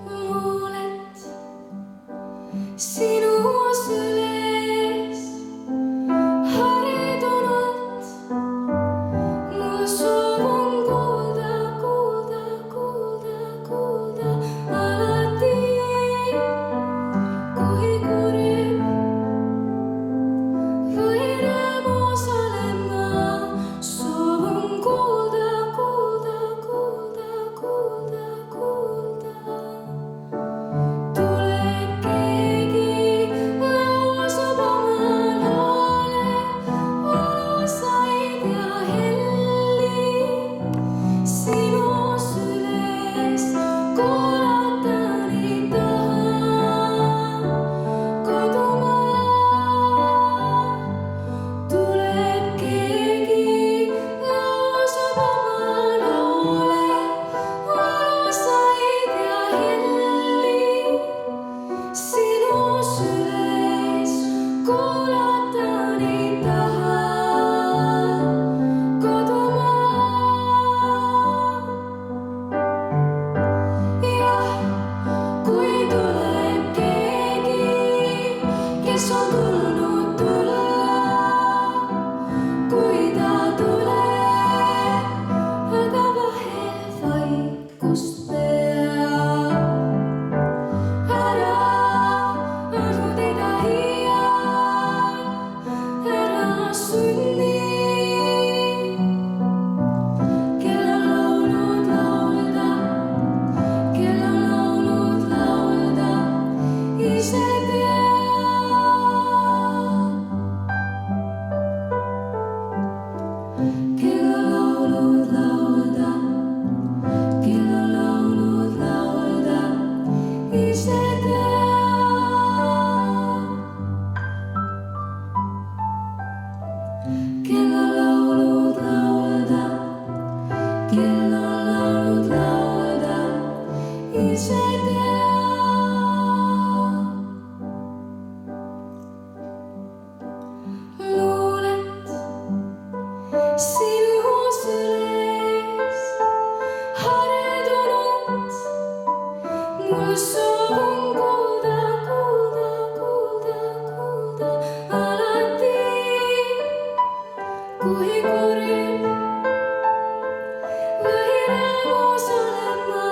luulet sinu süles haridunult. Mul soov on kuulda, kuulda, kuulda, kuulda alati, kui kurb või rõõmus olen ma. Soov on kuulda, kuulda, kuulda, kuulda, kuulda. Tuleb keegi lausub oma loole valusaid ja helli. Sinu süles kuulatan ei taha. Kodumaa tuleb keegi lausub oma loole valusaid ja helli. Sinu süles kuulatan ei taha. Kodumaa. Jah, kui tuleb keegi, kes on tulnud tulla, kui ta tuleb, aga vahel vaikust peab. Ära adu teda iial, ära sunni. Kel on laulnud laulda, kel on laulnud laulda, ise teab. Kel on laulnud laulda, kel on laulnud laulda, ise teab. Kel on laulnud laulda, kel on laulnud laulda, ise teab. Luulet sinu süles haridunult. Mul soov on kuulda, kuulda, kuulda, kuulda alati, kui kurb või rõõmus olen ma.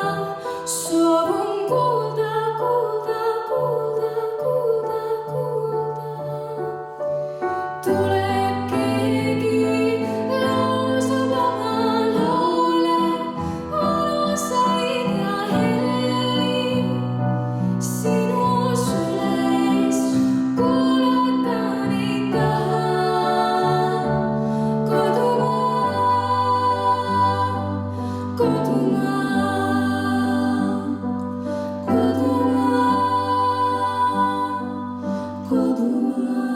Soov on kuulda, kuulda, kuulda, kuulda, kuulda. Tuleb keegi lausub oma loole valusaid ja helli. Sinu süles kuulatan ei taha. Kodumaa, kodumaa, kodumaa, kodumaa,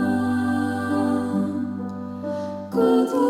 kodumaa.